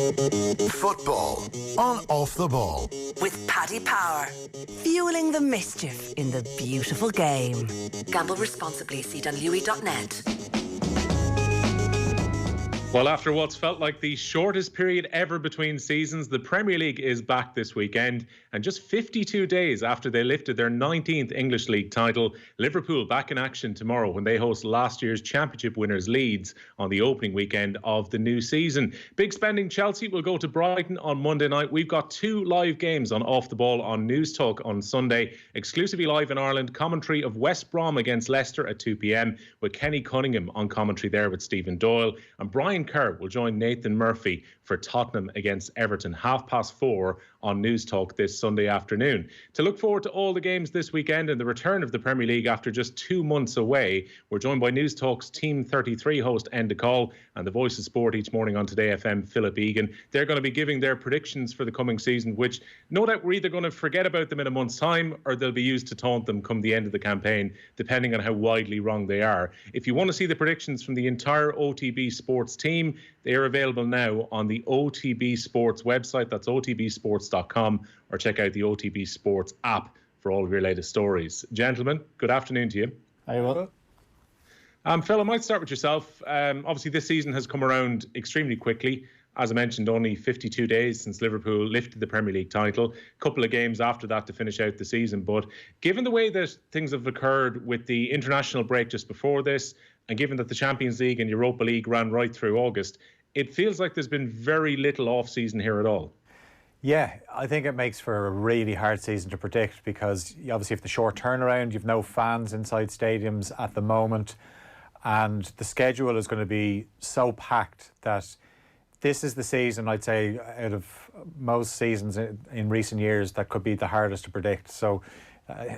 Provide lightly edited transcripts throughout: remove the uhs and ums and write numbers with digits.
Football on Off the Ball. With Paddy Power. Fueling the mischief in the beautiful game. Gamble responsibly. See dunlewy.net. Well, after what's felt like the shortest period ever between seasons, the Premier League is back this weekend. And just 52 days after they lifted their 19th English League title, Liverpool back in action tomorrow when they host last year's championship winners Leeds on the opening weekend of the new season. Big spending Chelsea will go to Brighton on Monday night. We've got 2 live games on Off the Ball on News Talk on Sunday. Exclusively live in Ireland, commentary of West Brom against Leicester at 2 p.m. with Kenny Cunningham on commentary there with Stephen Doyle. And Brian Kerr will join Nathan Murphy for Tottenham against Everton, 4:30 on News Talk this Sunday afternoon. To look forward to all the games this weekend and the return of the Premier League after just 2 months away, we're joined by News Talk's Team 33 host Enda Coll and the Voice of Sport each morning on Today FM, Philip Egan. They're going to be giving their predictions for the coming season, which no doubt we're either going to forget about them in a month's time or they'll be used to taunt them come the end of the campaign, depending on how widely wrong they are. If you want to see the predictions from the entire OTB Sports team, they are available now on the OTB Sports website. That's otbsports.com, or check out the OTB Sports app for all of your latest stories. Gentlemen, good afternoon to you. Hi, well. Phil, I might start with yourself. Obviously, this season has come around extremely quickly. As I mentioned, only 52 days since Liverpool lifted the Premier League title. A couple of games after that to finish out the season. But given the way that things have occurred with the international break just before this, and given that the Champions League and Europa League ran right through August, it feels like there's been very little off-season here at all. Yeah, I think it makes for a really hard season to predict because you obviously have the short turnaround, you've no fans inside stadiums at the moment, and the schedule is going to be so packed that this is the season, I'd say, out of most seasons in recent years that could be the hardest to predict. So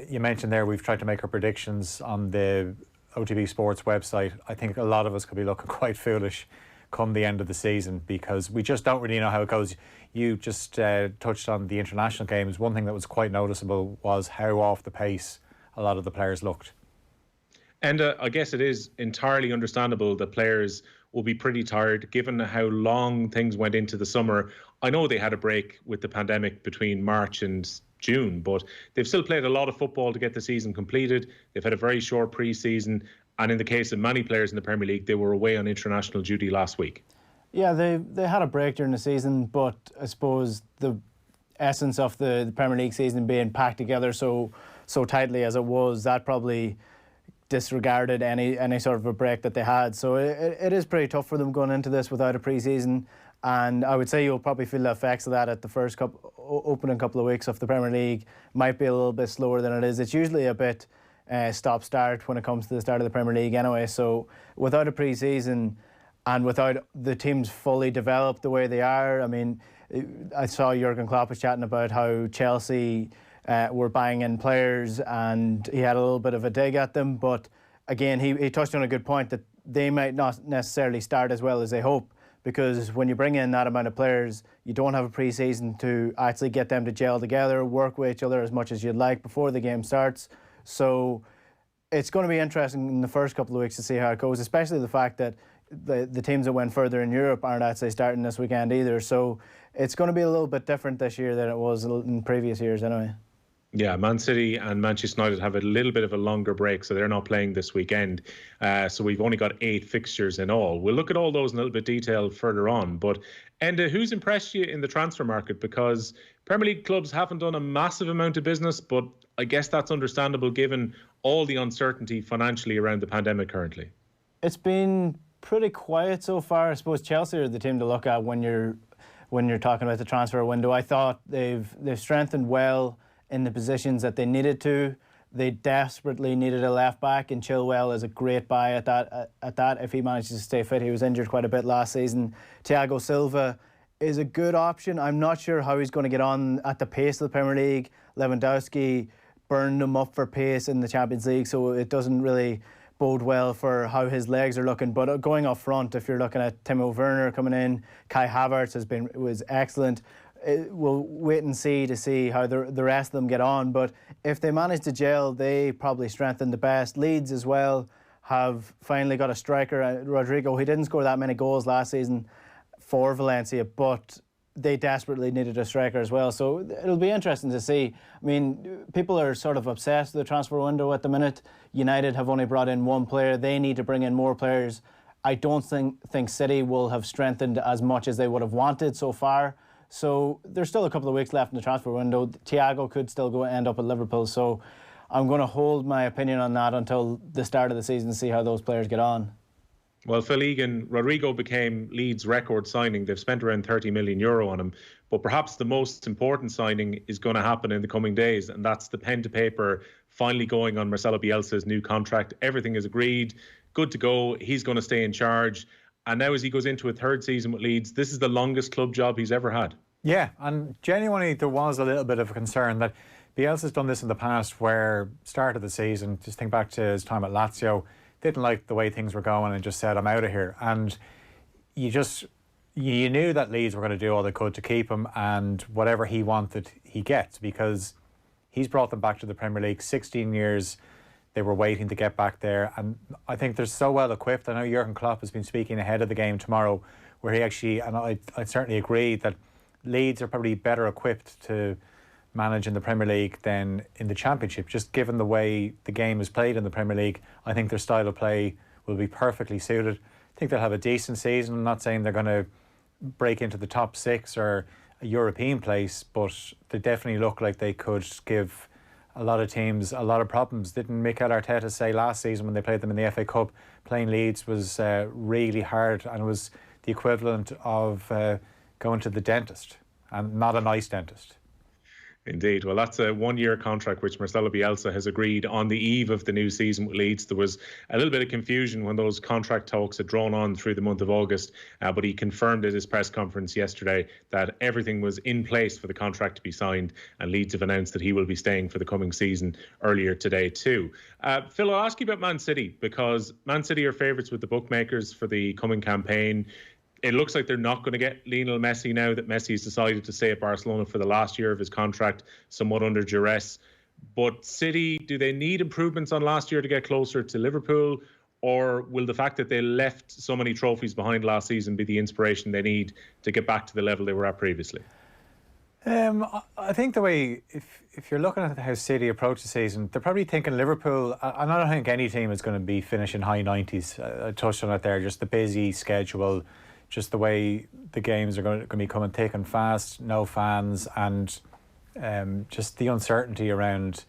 you mentioned there we've tried to make our predictions on the OTB Sports website. I think a lot of us could be looking quite foolish come the end of the season because we just don't really know how it goes. You just touched on the international games. One thing that was quite noticeable was how off the pace a lot of the players looked. And I guess it is entirely understandable that players will be pretty tired given how long things went into the summer. I know they had a break with the pandemic between March and June, but they've still played a lot of football to get the season completed. They've had a very short pre-season. And in the case of many players in the Premier League, they were away on international duty last week. Yeah, they had a break during the season, but I suppose the essence of the Premier League season being packed together so tightly as it was, that probably disregarded any sort of a break that they had. So it is pretty tough for them going into this without a pre-season. And I would say you'll probably feel the effects of that at the first opening couple of weeks of the Premier League. Might be a little bit slower than it is. It's usually a bit stop-start when it comes to the start of the Premier League anyway. So without a pre-season and without the teams fully developed the way they are, I mean, I saw Jurgen Klopp was chatting about how Chelsea were buying in players and he had a little bit of a dig at them. But again, he touched on a good point that they might not necessarily start as well as they hope, because when you bring in that amount of players, you don't have a pre-season to actually get them to gel together, work with each other as much as you'd like before the game starts. So it's going to be interesting in the first couple of weeks to see how it goes, especially the fact that the teams that went further in Europe aren't actually starting this weekend either. So it's going to be a little bit different this year than it was in previous years anyway. Yeah, Man City and Manchester United have a little bit of a longer break, so they're not playing this weekend. So we've only got 8 fixtures in all. We'll look at all those in a little bit detail further on. But Enda, who's impressed you in the transfer market? Because Premier League clubs haven't done a massive amount of business, but I guess that's understandable given all the uncertainty financially around the pandemic currently. It's been pretty quiet so far. I suppose Chelsea are the team to look at when you're talking about the transfer window. I thought they've strengthened well in the positions that they needed to. They desperately needed a left back, and Chilwell is a great buy at that if he manages to stay fit. He was injured quite a bit last season. Thiago Silva is a good option. I'm not sure how he's going to get on at the pace of the Premier League. Lewandowski burned him up for pace in the Champions League, so it doesn't really bode well for how his legs are looking. But going up front, if you're looking at Timo Werner coming in, Kai Havertz was excellent. We'll wait and see how the rest of them get on. But if they manage to gel, they probably strengthen the best. Leeds as well have finally got a striker, Rodrigo. He didn't score that many goals last season for Valencia, but they desperately needed a striker as well. So it'll be interesting to see. I mean, people are sort of obsessed with the transfer window at the minute. United have only brought in one player. They need to bring in more players. I don't think City will have strengthened as much as they would have wanted so far. So there's still a couple of weeks left in the transfer window. Thiago could still end up at Liverpool. So I'm going to hold my opinion on that until the start of the season to see how those players get on. Well, Phil Egan, Rodrigo became Leeds' record signing. They've spent around €30 million on him. But perhaps the most important signing is going to happen in the coming days, and that's the pen to paper finally going on Marcelo Bielsa's new contract. Everything is agreed, good to go. He's going to stay in charge. And now as he goes into a third season with Leeds, this is the longest club job he's ever had. Yeah, and genuinely there was a little bit of a concern that Bielsa's done this in the past where start of the season, just think back to his time at Lazio, didn't like the way things were going and just said, I'm out of here. And you knew that Leeds were going to do all they could to keep him, and whatever he wanted, he gets, because he's brought them back to the Premier League. 16 years they were waiting to get back there, and I think they're so well equipped. I know Jurgen Klopp has been speaking ahead of the game tomorrow, where he actually, and I certainly agree, that Leeds are probably better equipped to manage in the Premier League than in the Championship. Just given the way the game is played in the Premier League, I think their style of play will be perfectly suited. I think they'll have a decent season. I'm not saying they're going to break into the top six or a European place, but they definitely look like they could give a lot of teams a lot of problems. Didn't Mikel Arteta say last season when they played them in the FA Cup, playing Leeds was really hard, and it was the equivalent of going to the dentist, and not a nice dentist. Indeed. Well, that's a one-year contract which Marcelo Bielsa has agreed on the eve of the new season with Leeds. There was a little bit of confusion when those contract talks had drawn on through the month of August, but he confirmed at his press conference yesterday that everything was in place for the contract to be signed, and Leeds have announced that he will be staying for the coming season earlier today too. Phil, I'll ask you about Man City, because Man City are favourites with the bookmakers for the coming campaign. It looks like they're not going to get Lionel Messi now that Messi has decided to stay at Barcelona for the last year of his contract, somewhat under duress. But City, do they need improvements on last year to get closer to Liverpool? Or will the fact that they left so many trophies behind last season be the inspiration they need to get back to the level they were at previously? I think the way, if you're looking at how City approach the season, they're probably thinking Liverpool, and I don't think any team is going to be finishing high 90s. I touched on it there, just the busy schedule, just the way the games are going to be coming thick and fast, no fans, and just the uncertainty around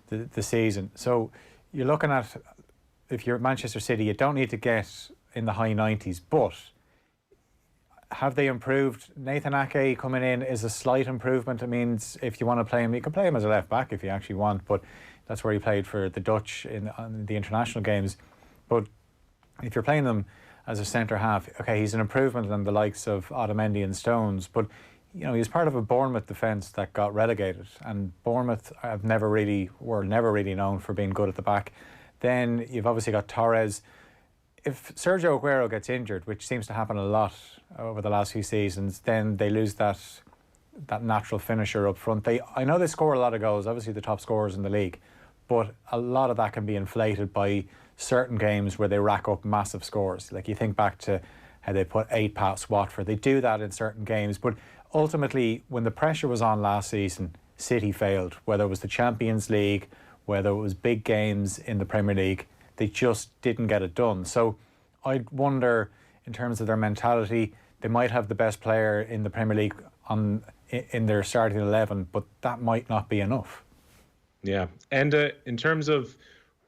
the season. So you're looking at, if you're Manchester City, you don't need to get in the high 90s, but have they improved? Nathan Ake coming in is a slight improvement. It means if you want to play him, you can play him as a left back if you actually want, but that's where he played for the Dutch on the international games. But if you're playing them as a centre half, okay, he's an improvement on the likes of Otamendi and Stones, but you know, he's part of a Bournemouth defence that got relegated, and Bournemouth were never really known for being good at the back. Then you've obviously got Torres. If Sergio Aguero gets injured, which seems to happen a lot over the last few seasons, then they lose that natural finisher up front. I know they score a lot of goals, obviously the top scorers in the league, but a lot of that can be inflated by certain games where they rack up massive scores. Like you think back to how they put 8 past Watford. They do that in certain games, but ultimately when the pressure was on last season, City failed, whether it was the Champions League, whether it was big games in the Premier League. They just didn't get it done. So I wonder, in terms of their mentality, they might have the best player in the Premier League in their starting 11, but that might not be enough. Yeah. And in terms of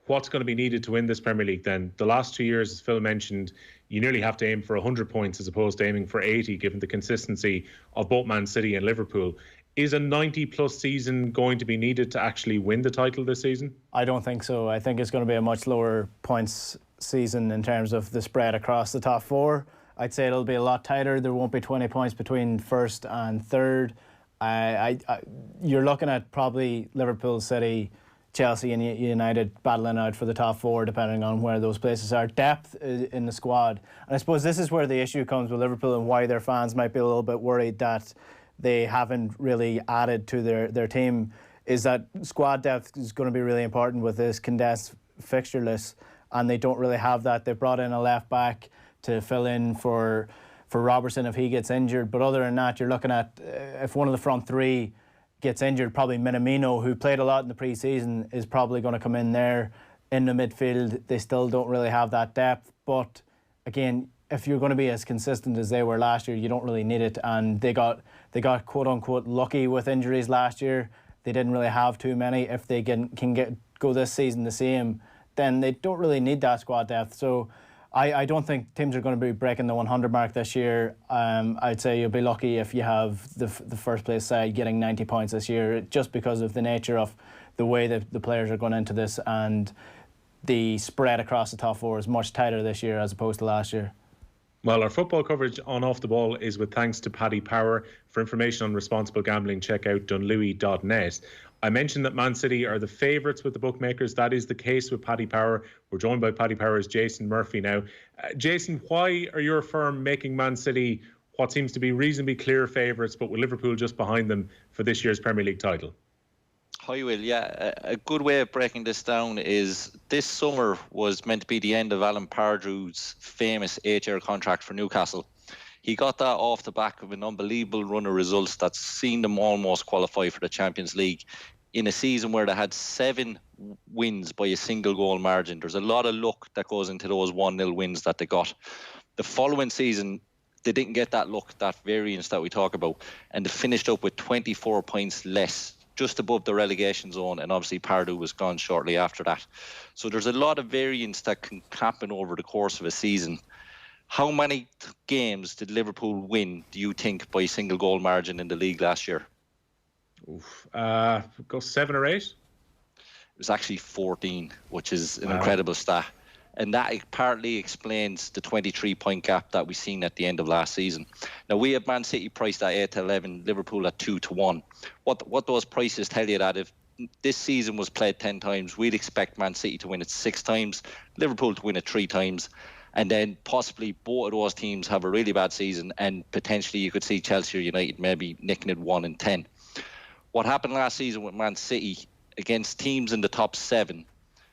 what's going to be needed to win this Premier League then, the last 2 years, as Phil mentioned, you nearly have to aim for 100 points as opposed to aiming for 80, given the consistency of both Man City and Liverpool. Is a 90-plus season going to be needed to actually win the title this season? I don't think so. I think it's going to be a much lower points season in terms of the spread across the top four. I'd say it'll be a lot tighter. There won't be 20 points between first and third. You're looking at probably Liverpool, City, Chelsea and United battling out for the top four, depending on where those places are. Depth in the squad. And I suppose this is where the issue comes with Liverpool and why their fans might be a little bit worried that they haven't really added to their team, is that squad depth is going to be really important with this condensed fixture list, and they don't really have that. They brought in a left back to fill in for for Robertson if he gets injured. But other than that, you're looking at if one of the front three gets injured, probably Minamino, who played a lot in the pre-season, is probably going to come in there. In the midfield, they still don't really have that depth. But again, if you're going to be as consistent as they were last year, you don't really need it. And they got quote unquote lucky with injuries last year. They didn't really have too many. If they can go this season the same, then they don't really need that squad depth. So I don't think teams are going to be breaking the 100 mark this year. I'd say you'll be lucky if you have the first place side getting 90 points this year, just because of the nature of the way that the players are going into this, and the spread across the top four is much tighter this year as opposed to last year. Well, our football coverage on Off the Ball is with thanks to Paddy Power. For information on responsible gambling, check out dunlewy.net. I mentioned that Man City are the favourites with the bookmakers. That is the case with Paddy Power. We're joined by Paddy Power's Jason Murphy now. Jason, why are your firm making Man City what seems to be reasonably clear favourites, but with Liverpool just behind them for this year's Premier League title? Hi, Will. Yeah, a good way of breaking this down is this summer was meant to be the end of Alan Pardew's famous 8-year contract for Newcastle. He got that off the back of an unbelievable run of results that's seen them almost qualify for the Champions League in a season where they had 7 wins by a single goal margin. There's a lot of luck that goes into those 1-0 wins that they got. The following season, they didn't get that luck, that variance that we talk about, and they finished up with 24 points less, just above the relegation zone, and obviously Pardew was gone shortly after that. So there's a lot of variance that can happen over the course of a season. How many games did Liverpool win, do you think, by a single goal margin in the league last year? Go 7 or 8? It was actually 14, which is an incredible stat. And that partly explains the 23-point gap that we've seen at the end of last season. Now, we have Man City priced at 8-11, Liverpool at 2-1. What those prices tell you that if this season was played 10 times, we'd expect Man City to win it 6 times, Liverpool to win it 3 times, and then possibly both of those teams have a really bad season, and potentially you could see Chelsea or United maybe nicking it 1-10. What happened last season with Man City against teams in the top 7,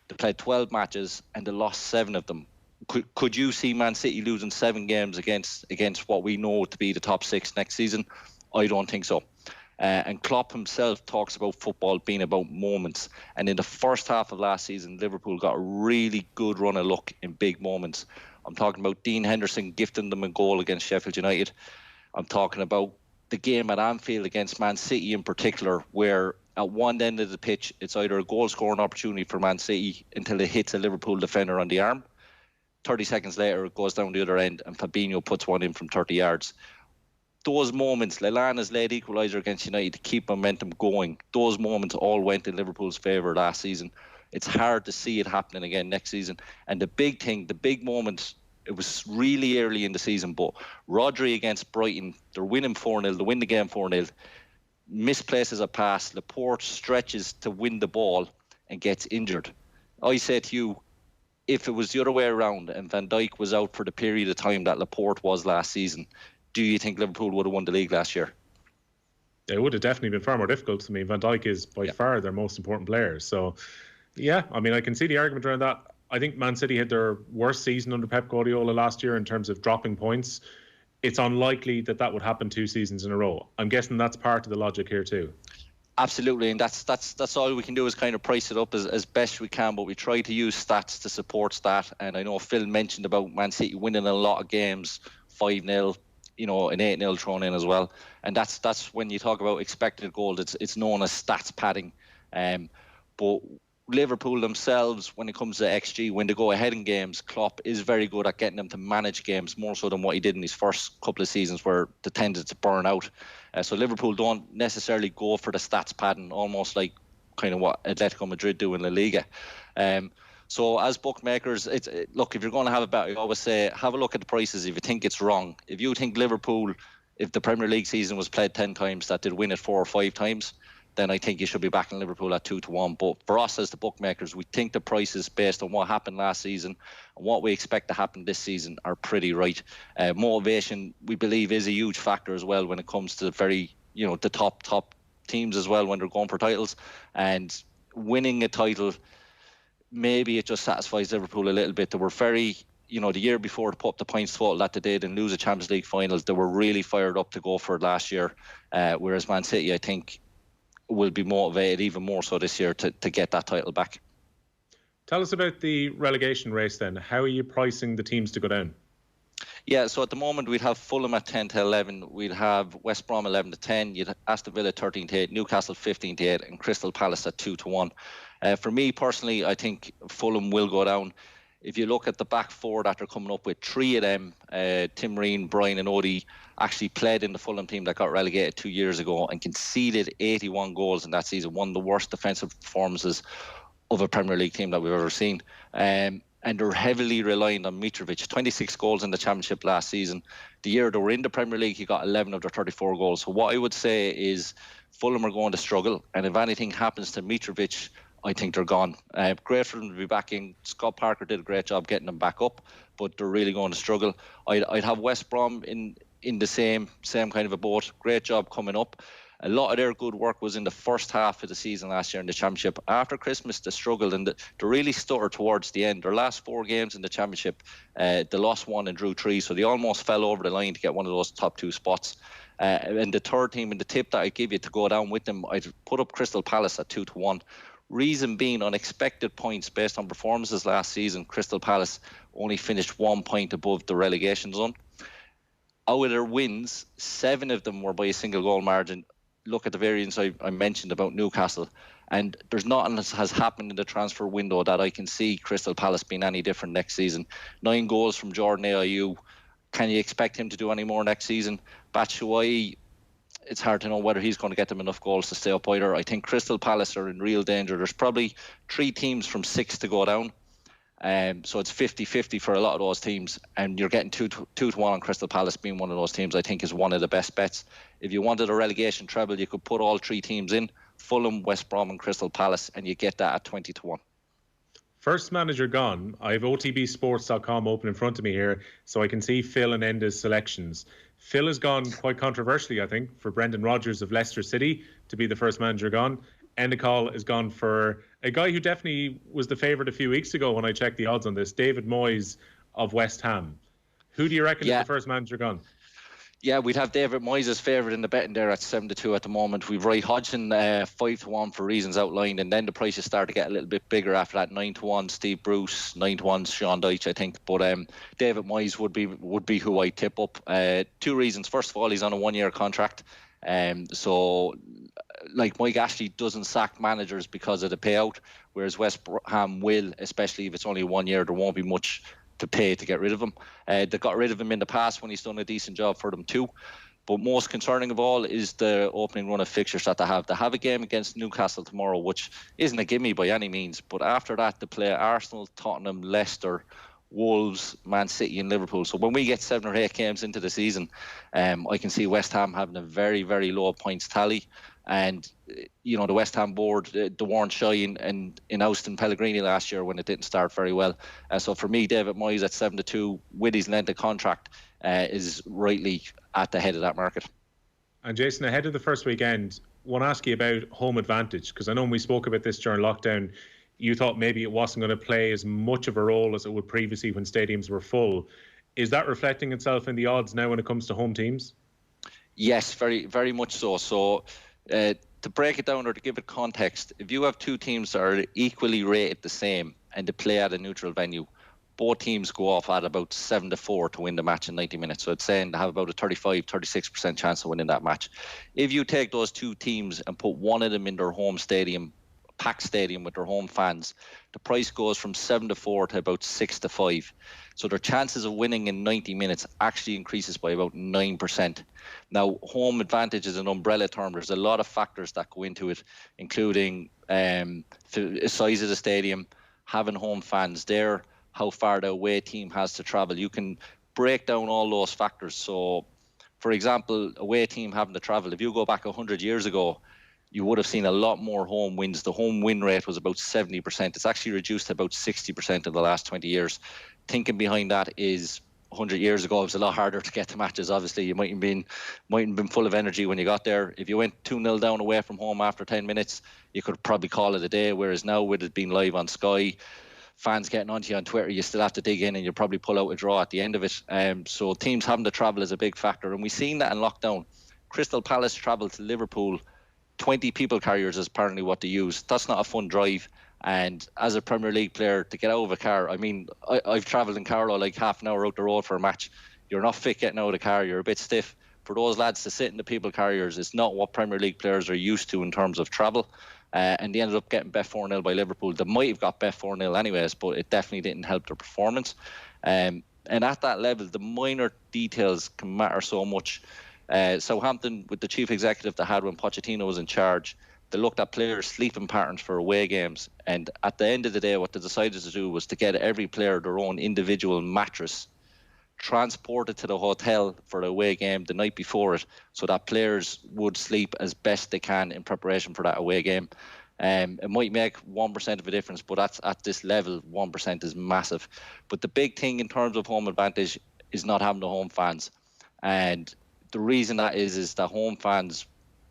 they played 12 matches and they lost 7 of them. Could you see Man City losing 7 games against what we know to be the top 6 next season? I don't think so. And Klopp himself talks about football being about moments. And in the first half of last season, Liverpool got a really good run of luck in big moments. I'm talking about Dean Henderson gifting them a goal against Sheffield United. I'm talking about the game at Anfield against Man City in particular, where at one end of the pitch, it's either a goal-scoring opportunity for Man City until it hits a Liverpool defender on the arm. 30 seconds later, it goes down the other end and Fabinho puts one in from 30 yards. Those moments, Lallana's late equaliser against United to keep momentum going, those moments all went in Liverpool's favour last season. It's hard to see it happening again next season. And the big moment, it was really early in the season, but Rodgers against Brighton, they're winning 4-0, they win the game 4-0. Misplaces a pass, Laporte stretches to win the ball and gets injured. I say to you, if it was the other way around and Van Dijk was out for the period of time that Laporte was last season, do you think Liverpool would have won the league last year? It would have definitely been far more difficult. I mean, Van Dijk is by far their most important player. So, yeah, I mean, I can see the argument around that. I think Man City had their worst season under Pep Guardiola last year in terms of dropping points. It's unlikely that would happen 2 seasons in a row. I'm guessing that's part of the logic here too. Absolutely, and that's all we can do is kind of price it up as best we can, but we try to use stats to support that. And I know Phil mentioned about Man City winning a lot of games, 5-0, an 8-0 thrown in as well. And that's when you talk about expected goals, it's known as stats padding. But Liverpool themselves, when it comes to XG, when they go ahead in games, Klopp is very good at getting them to manage games more so than what he did in his first couple of seasons where they tended to burn out. So Liverpool don't necessarily go for the stats pattern, almost like kind of what Atletico Madrid do in La Liga. So as bookmakers, look, if you're going to have a bet, I always say have a look at the prices if you think it's wrong. If you think Liverpool, if the Premier League season was played 10 times, that did win it 4 or 5 times, then I think you should be backing Liverpool at 2-1. But for us as the bookmakers, we think the prices based on what happened last season and what we expect to happen this season are pretty right. Motivation, we believe, is a huge factor as well when it comes to the top teams as well when they're going for titles. And winning a title, maybe it just satisfies Liverpool a little bit. They were very, the year before to put up the points total that they did and lose a Champions League final, they were really fired up to go for it last year. Whereas Man City, I think, will be motivated even more so this year to get that title back. Tell us about the relegation race then. How are you pricing the teams to go down? Yeah, so at the moment we'd have Fulham at 10 to 11, we'd have West Brom 11 to 10, you'd have Aston Villa 13 to 8, Newcastle 15 to 8, and Crystal Palace at 2 to 1. For me personally, I think Fulham will go down. If you look at the back four that they're coming up with, three of them, Tim Ream, Brian and Odie, actually played in the Fulham team that got relegated 2 years ago and conceded 81 goals in that season, one of the worst defensive performances of a Premier League team that we've ever seen. And they're heavily reliant on Mitrovic. 26 goals in the Championship last season. The year they were in the Premier League, he got 11 of their 34 goals. So what I would say is Fulham are going to struggle. And if anything happens to Mitrovic, I think they're gone. Great for them to be back in. Scott Parker did a great job getting them back up, but they're really going to struggle. I'd have West Brom in the same kind of a boat. Great job coming up. A lot of their good work was in the first half of the season last year in the Championship. After Christmas, they struggled and they really stuttered towards the end. Their last 4 games in the Championship, they lost 1 and drew 3, so they almost fell over the line to get one of those top 2 spots. And the third team, and the tip that I give you to go down with them, I'd put up Crystal Palace at 2 to 1. Reason being, unexpected points based on performances last season, Crystal Palace only finished 1 point above the relegation zone. Out of their wins, 7 of them were by a single goal margin. Look at the variance I mentioned about Newcastle, and there's nothing that has happened in the transfer window that I can see Crystal Palace being any different next season. 9 goals from Jordan Ayew. Can you expect him to do any more next season? Batshuayi, it's hard to know whether he's going to get them enough goals to stay up either. I think Crystal Palace are in real danger. There's probably 3 teams from 6 to go down. So it's 50-50 for a lot of those teams, and you're getting 2 to 1 on Crystal Palace being one of those teams. I think is one of the best bets. If you wanted a relegation treble, you could put all 3 teams in, Fulham, West Brom and Crystal Palace, and you get that at 20 to 1. First manager gone. I have OTBsports.com open in front of me here, so I can see Phil and Enda's selections. Phil has gone quite controversially, I think, for Brendan Rodgers of Leicester City to be the first manager gone. Enda Coll has gone for a guy who definitely was the favourite a few weeks ago when I checked the odds on this, David Moyes of West Ham. Who do you reckon is the first manager gone? Yeah, we'd have David Moyes as favourite in the betting there at 7 to 2 at the moment. We've Roy Hodgson 5 to 1 for reasons outlined, and then the prices start to get a little bit bigger after that. 9 to 1 Steve Bruce, 9 to 1 Sean Dyche, I think. But David Moyes would be who I tip up. 2 reasons. First of all, he's on a 1-year contract. So like Mike Ashley doesn't sack managers because of the payout, whereas West Ham will, especially if it's only 1 year. There won't be much to pay to get rid of him. They got rid of him in the past when he's done a decent job for them too. But most concerning of all is the opening run of fixtures that they have. They have a game against Newcastle tomorrow, which isn't a gimme by any means. But after that, they play Arsenal, Tottenham, Leicester, Wolves, Man City and Liverpool. So when we get 7 or 8 games into the season, I can see West Ham having a very, very low points tally. And, the West Ham board, they weren't shy in ousting Pellegrini last year when it didn't start very well. So for me, David Moyes at 7 to 2 with his length of contract is rightly at the head of that market. And Jason, ahead of the first weekend, I want to ask you about home advantage, because I know when we spoke about this during lockdown, you thought maybe it wasn't going to play as much of a role as it would previously when stadiums were full. Is that reflecting itself in the odds now when it comes to home teams? Yes, very, very much so. So to break it down or to give it context, if you have 2 teams that are equally rated the same and they play at a neutral venue, both teams go off at about 7 to 4 to win the match in 90 minutes. So it's saying they have about a 35-36% chance of winning that match. If you take those 2 teams and put one of them in their home stadium, packed stadium with their home fans, the price goes from 7 to 4 to about 6 to 5. So their chances of winning in 90 minutes actually increases by about 9%. Now, home advantage is an umbrella term. There's a lot of factors that go into it, including the size of the stadium, having home fans there, how far the away team has to travel. You can break down all those factors. So, for example, away team having to travel, if you go back 100 years ago, you would have seen a lot more home wins. The home win rate was about 70%. It's actually reduced to about 60% in the last 20 years. Thinking behind that is 100 years ago, it was a lot harder to get to matches. Obviously, you mightn't been full of energy when you got there. If you went 2-0 down away from home after 10 minutes, you could probably call it a day. Whereas now, with it being live on Sky, fans getting onto you on Twitter, you still have to dig in and you'll probably pull out a draw at the end of it. So teams having to travel is a big factor. And we've seen that in lockdown. Crystal Palace travelled to Liverpool. 20 people carriers is apparently what they use. That's not a fun drive. And as a Premier League player, to get out of a car, I mean, I've travelled in Carlow like half an hour out the road for a match. You're not fit getting out of the car. You're a bit stiff. For those lads to sit in the people carriers, it's not what Premier League players are used to in terms of travel. And they ended up getting bet 4-0 by Liverpool. They might have got bet 4-0 anyways, but it definitely didn't help their performance. And at that level, the minor details can matter so much. Southampton, with the chief executive they had when Pochettino was in charge, they looked at players' sleeping patterns for away games. And at the end of the day, what they decided to do was to get every player their own individual mattress, transported to the hotel for the away game the night before it, so that players would sleep as best they can in preparation for that away game. It might make 1% of a difference, but that's at this level, 1% is massive. But the big thing in terms of home advantage is not having the home fans. And the reason that is that home fans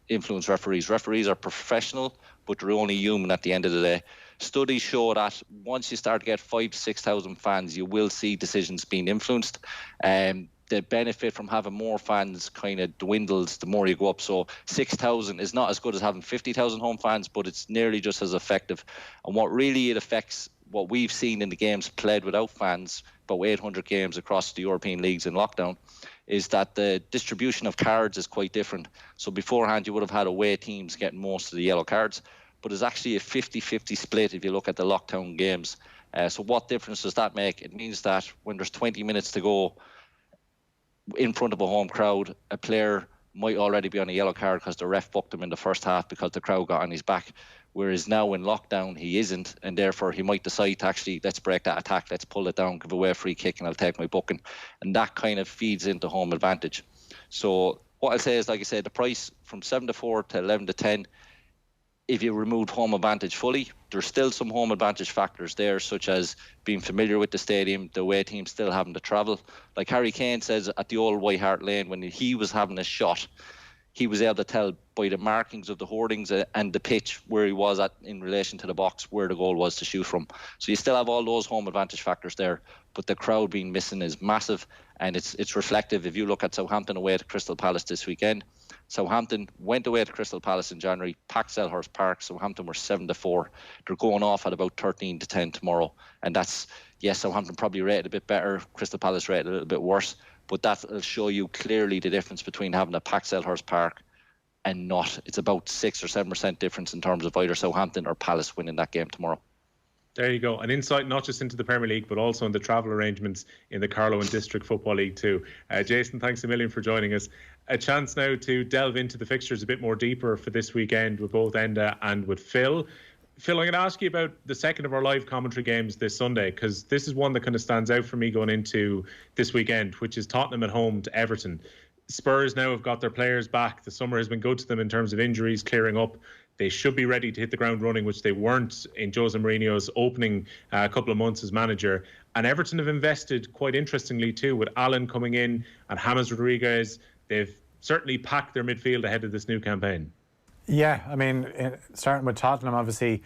influence referees. Referees are professional, but they're only human at the end of the day. Studies show that once you start to get 5,000 to 6,000 fans, you will see decisions being influenced. The benefit from having more fans kind of dwindles the more you go up. So 6,000 is not as good as having 50,000 home fans, but it's nearly just as effective. And what really it affects, what we've seen in the games played without fans, about 800 games across the European leagues in lockdown, is that the distribution of cards is quite different. So beforehand, you would have had away teams getting most of the yellow cards, but it's actually a 50-50 split if you look at the lockdown games. So what difference does that make? It means that when there's 20 minutes to go in front of a home crowd, a player might already be on a yellow card because the ref booked him in the first half because the crowd got on his back. Whereas now in lockdown, he isn't, and therefore he might decide to actually, let's break that attack, let's pull it down, give away a free kick, and I'll take my booking. And that kind of feeds into home advantage. So what I'll say is, like I said, the price from 7-4 to 11-10, if you removed home advantage fully, there's still some home advantage factors there, such as being familiar with the stadium, the away team still having to travel. Like Harry Kane says at the old White Hart Lane, when he was having a shot, he was able to tell by the markings of the hoardings and the pitch where he was at in relation to the box where the goal was to shoot from. So you still have all those home advantage factors there, but the crowd being missing is massive, and it's reflective. If you look at Southampton away to Crystal Palace this weekend, Southampton went away to Crystal Palace in January, packed Selhurst Park. Southampton were 7-4. They're going off at about 13-10 tomorrow, and that's, yes, Southampton probably rated a bit better, Crystal Palace rated a little bit worse, but that will show you clearly the difference between having a packed Selhurst Park and not. It's about 6 or 7% difference in terms of either Southampton or Palace winning that game tomorrow. There you go. An insight not just into the Premier League, but also in the travel arrangements in the Carlow and District Football League too. Jason, thanks a million for joining us. A chance now to delve into the fixtures a bit more deeper for this weekend with both Enda and with Phil. Phil, I'm going to ask you about the second of our live commentary games this Sunday, because this is one that kind of stands out for me going into this weekend, which is Tottenham at home to Everton. Spurs now have got their players back. The summer has been good to them in terms of injuries clearing up. They should be ready to hit the ground running, which they weren't in Jose Mourinho's opening couple of months as manager. And Everton have invested quite interestingly too, with Allen coming in and James Rodriguez. They've certainly packed their midfield ahead of this new campaign. Yeah, I mean, starting with Tottenham, obviously,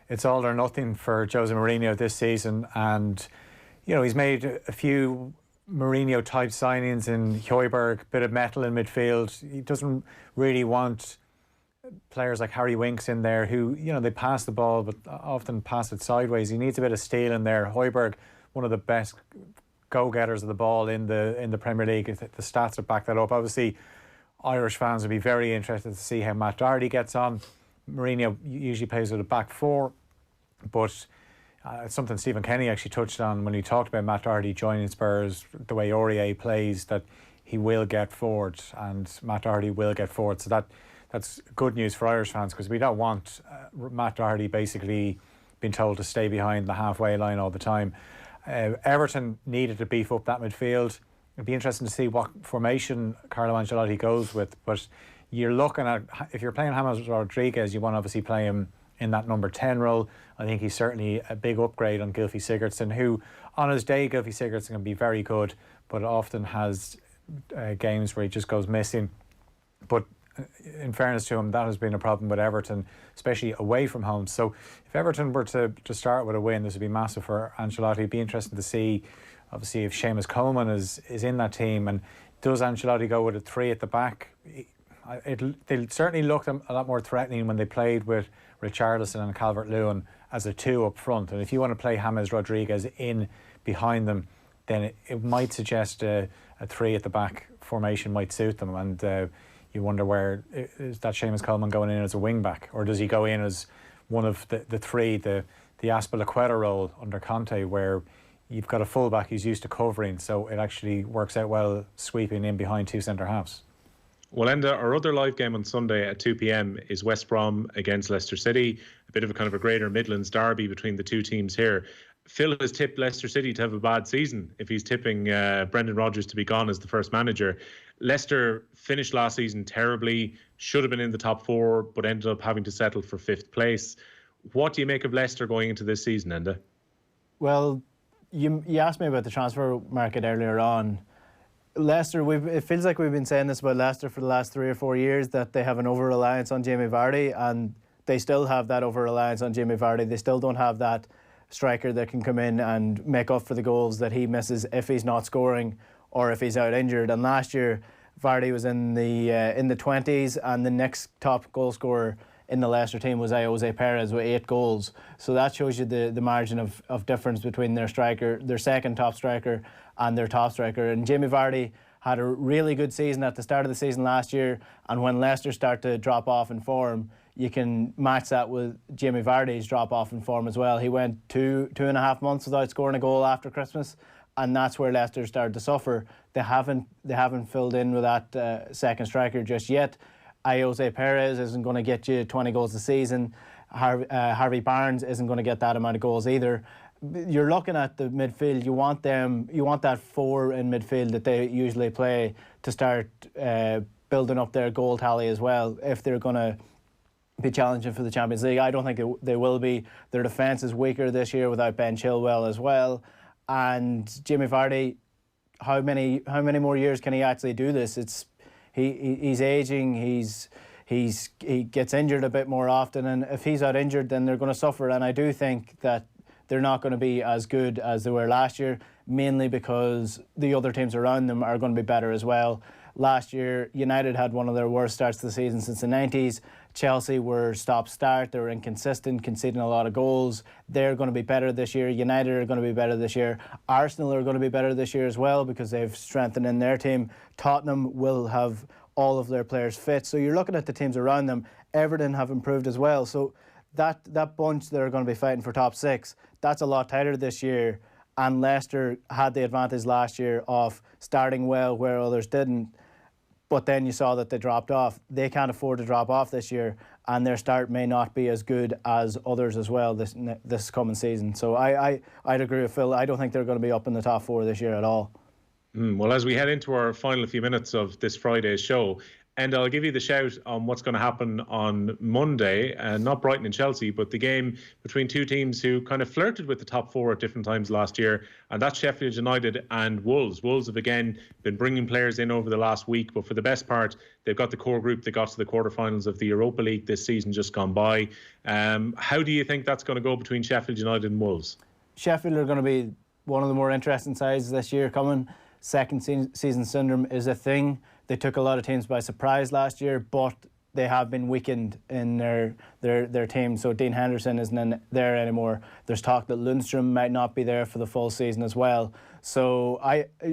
it's all or nothing for Jose Mourinho this season. And, you know, he's made a few Mourinho-type signings in Højbjerg, bit of metal in midfield. He doesn't really want players like Harry Winks in there who, you know, they pass the ball but often pass it sideways. He needs a bit of steel in there. Højbjerg, one of the best go-getters of the ball in the Premier League. The stats would back that up. Obviously, Irish fans would be very interested to see how Matt Doherty gets on. Mourinho usually plays with a back four, but it's something Stephen Kenny actually touched on when he talked about Matt Doherty joining Spurs, the way Aurier plays, that he will get forward and Matt Doherty will get forward. So that's good news for Irish fans, because we don't want Matt Doherty basically being told to stay behind the halfway line all the time. Everton needed to beef up that midfield. It'd be interesting to see what formation Carlo Ancelotti goes with, but you're looking at, if you're playing James Rodriguez, you want to obviously play him in that number 10 role. I think he's certainly a big upgrade on Gylfi Sigurdsson, who on his day, Gylfi Sigurdsson can be very good, but often has games where he just goes missing. But in fairness to him, that has been a problem with Everton, especially away from home. So if Everton were to start with a win, this would be massive for Ancelotti. It'd be interesting to see, obviously, if Seamus Coleman is in that team, and does Ancelotti go with a 3 at the back? They certainly looked a lot more threatening when they played with Richarlison and Calvert-Lewin as a 2 up front. And if you want to play James Rodriguez in behind them, then it might suggest a 3 at the back formation might suit them. And you wonder, where is that Seamus Coleman going in as a wing back, or does he go in as one of the 3, the Azpilicueta role under Conte, where you've got a fullback who's used to covering, so it actually works out well sweeping in behind 2 centre halves. Well, Enda, our other live game on Sunday at 2 p.m. is West Brom against Leicester City, a bit of a kind of a Greater Midlands derby between the two teams here. Phil has tipped Leicester City to have a bad season if he's tipping Brendan Rodgers to be gone as the first manager. Leicester finished last season terribly, should have been in the top 4, but ended up having to settle for 5th place. What do you make of Leicester going into this season, Enda? Well, you asked me about the transfer market earlier on. Leicester, it feels like we've been saying this about Leicester for the last 3 or 4 years, that they have an over-reliance on Jamie Vardy, and they still have that over-reliance on Jamie Vardy. They still don't have that striker that can come in and make up for the goals that he misses if he's not scoring or if he's out injured. And last year, Vardy was in the 20s, and the next top goal scorer in the Leicester team was Jose Perez with 8 goals. So that shows you the margin of difference between their striker, their second top striker, and their top striker. And Jamie Vardy had a really good season at the start of the season last year, and when Leicester start to drop off in form, you can match that with Jamie Vardy's drop off in form as well. He went two and a half months without scoring a goal after Christmas, and that's where Leicester started to suffer. They haven't filled in with that second striker just yet. Jose Perez isn't going to get you 20 goals a season. Harvey Barnes isn't going to get that amount of goals either. You're looking at the midfield. You want that 4 in midfield that they usually play to start building up their goal tally as well, if they're going to be challenging for the Champions League. I don't think they will be. Their defence is weaker this year without Ben Chilwell as well. And Jamie Vardy, how many more years can he actually do this? He's aging. He gets injured a bit more often, and if he's out injured, then they're going to suffer. And I do think that they're not going to be as good as they were last year, mainly because the other teams around them are going to be better as well. Last year, United had one of their worst starts to the season since the 90s. Chelsea were stop-start. They were inconsistent, conceding a lot of goals. They're going to be better this year. United are going to be better this year. Arsenal are going to be better this year as well, because they've strengthened in their team. Tottenham will have all of their players fit. So you're looking at the teams around them. Everton have improved as well. So that bunch that are going to be fighting for top 6, that's a lot tighter this year. And Leicester had the advantage last year of starting well where others didn't. But then you saw that they dropped off. They can't afford to drop off this year, and their start may not be as good as others as well this coming season. So I'd agree with Phil. I don't think they're going to be up in the top 4 this year at all. Well, as we head into our final few minutes of this Friday's show, and I'll give you the shout on what's going to happen on Monday, not Brighton and Chelsea, but the game between two teams who kind of flirted with the top 4 at different times last year, and that's Sheffield United and Wolves. Wolves have again been bringing players in over the last week, but for the best part, they've got the core group that got to the quarterfinals of the Europa League this season just gone by. How do you think that's going to go between Sheffield United and Wolves? Sheffield are going to be one of the more interesting sides this year coming. Second season syndrome is a thing. They took a lot of teams by surprise last year, but they have been weakened in their team. So Dean Henderson isn't there anymore. There's talk that Lundstrom might not be there for the full season as well. So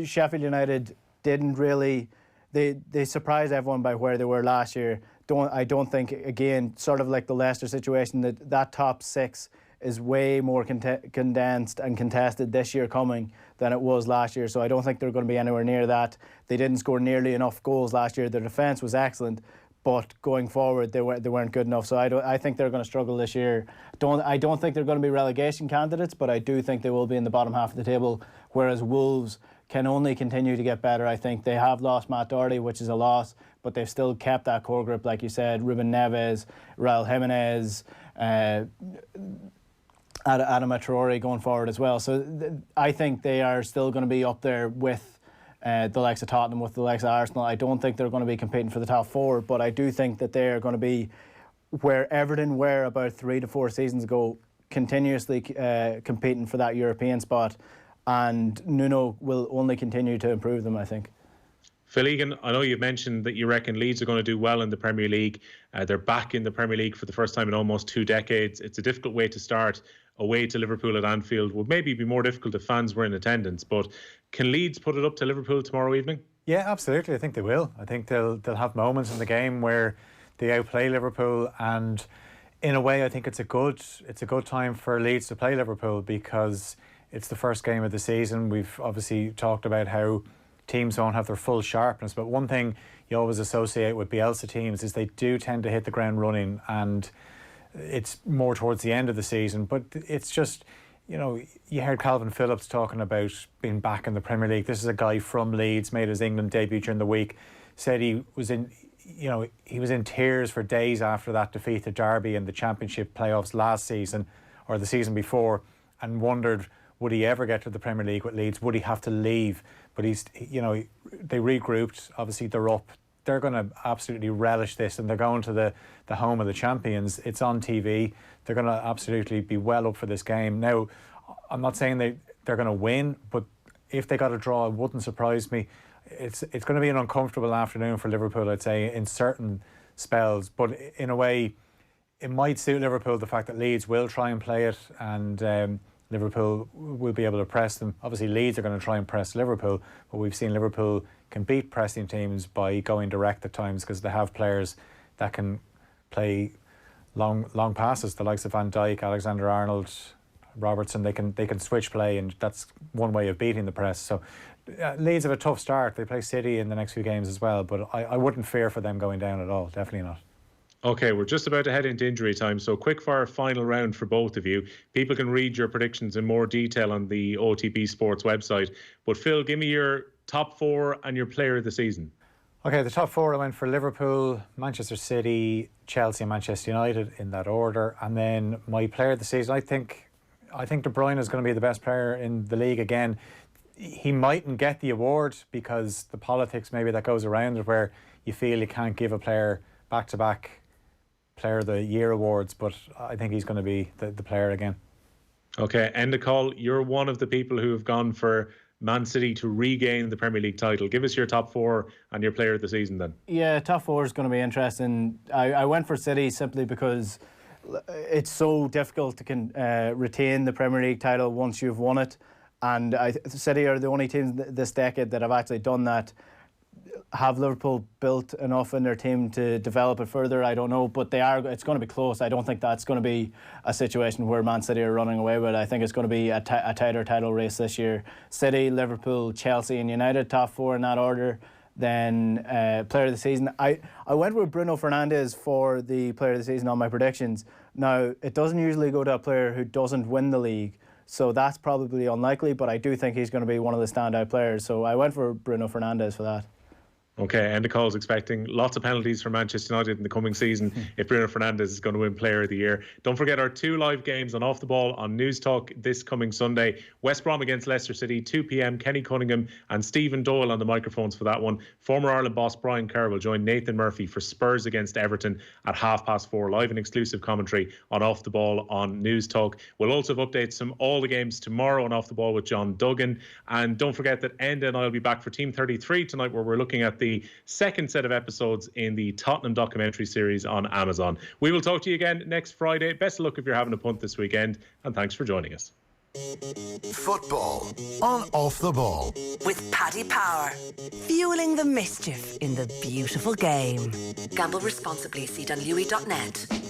Sheffield United didn't really... They surprised everyone by where they were last year. I don't think, again, sort of like the Leicester situation, that top 6 is way more condensed and contested this year coming than it was last year. So I don't think they're going to be anywhere near that. They didn't score nearly enough goals last year. Their defence was excellent, but going forward they weren't good enough. So I think they're going to struggle this year. I don't think they're going to be relegation candidates, but I do think they will be in the bottom half of the table, whereas Wolves can only continue to get better. I think they have lost Matt Doherty, which is a loss, but they've still kept that core group, like you said, Ruben Neves, Raul Jimenez, Adama Traore going forward as well. So I think they are still going to be up there with the likes of Tottenham, with the likes of Arsenal. I don't think they're going to be competing for the top 4, but I do think that they're going to be where Everton were about 3 to 4 seasons ago, continuously competing for that European spot, and Nuno will only continue to improve them, I think. Phil Egan, I know you've mentioned that you reckon Leeds are going to do well in the Premier League. They're back in the Premier League for the first time in almost 2 decades. It's a difficult way to start. Away to Liverpool at Anfield would maybe be more difficult if fans were in attendance. But can Leeds put it up to Liverpool tomorrow evening? Yeah, absolutely. I think they will. I think they'll have moments in the game where they outplay Liverpool, and in a way I think it's a good time for Leeds to play Liverpool, because it's the first game of the season. We've obviously talked about how teams don't have their full sharpness, but one thing you always associate with Bielsa teams is they do tend to hit the ground running, and it's more towards the end of the season. But it's just, you heard Calvin Phillips talking about being back in the Premier League. This is a guy from Leeds, made his England debut during the week, said he was in tears for days after that defeat to Derby in the Championship playoffs last season, or the season before, and wondered, would he ever get to the Premier League with Leeds? Would he have to leave? But they regrouped. Obviously, they're up. They're going to absolutely relish this, and they're going to the home of the champions. It's on TV. They're going to absolutely be well up for this game. Now, I'm not saying they're going to win, but if they got a draw, it wouldn't surprise me. It's going to be an uncomfortable afternoon for Liverpool, I'd say, in certain spells. But in a way, it might suit Liverpool, the fact that Leeds will try and play it, and Liverpool will be able to press them. Obviously, Leeds are going to try and press Liverpool, but we've seen Liverpool can beat pressing teams by going direct at times, because they have players that can play long passes. The likes of Van Dijk, Alexander-Arnold, Robertson, they can switch play, and that's one way of beating the press. So Leeds have a tough start. They play City in the next few games as well, but I wouldn't fear for them going down at all. Definitely not. Okay, we're just about to head into injury time, so quick-fire final round for both of you. People can read your predictions in more detail on the OTB Sports website. But Phil, give me your top 4 and your player of the season. Okay, the top 4, I went for Liverpool, Manchester City, Chelsea and Manchester United in that order. And then my player of the season, I think De Bruyne is going to be the best player in the league again. He mightn't get the award because the politics maybe that goes around it, where you feel you can't give a player back-to-back Player of the Year awards, but I think he's going to be the player again. Okay, Enda, Coll, you're one of the people who have gone for Man City to regain the Premier League title. Give us your top 4 and your player of the season then. Yeah, top 4 is going to be interesting. I went for City simply because it's so difficult to retain the Premier League title once you've won it, and City are the only teams this decade that have actually done that. Have Liverpool built enough in their team to develop it further? I don't know, but it's going to be close. I don't think that's going to be a situation where Man City are running away with it. I think it's going to be a tighter title race this year. City, Liverpool, Chelsea and United, top 4 in that order. Then player of the season, I went with Bruno Fernandes for the player of the season on my predictions. Now, it doesn't usually go to a player who doesn't win the league, so that's probably unlikely, but I do think he's going to be one of the standout players, so I went for Bruno Fernandes for that. Okay, Enda Coll's expecting lots of penalties for Manchester United in the coming season if Bruno Fernandes is going to win Player of the Year. Don't forget our 2 live games on Off the Ball on News Talk this coming Sunday. West Brom against Leicester City, 2 p.m. Kenny Cunningham and Stephen Doyle on the microphones for that one. Former Ireland boss Brian Kerr will join Nathan Murphy for Spurs against Everton at 4:30, live and exclusive commentary on Off the Ball on News Talk. We'll also have updates from all the games tomorrow on Off the Ball with John Duggan. And don't forget that Enda and I will be back for Team 33 tonight, where we're looking at the second set of episodes in the Tottenham documentary series on Amazon. We will talk to you again next Friday. Best of luck if you're having a punt this weekend, and thanks for joining us. Football on Off the Ball with Paddy Power, fueling the mischief in the beautiful game. Gamble responsibly. See dunlewy.net.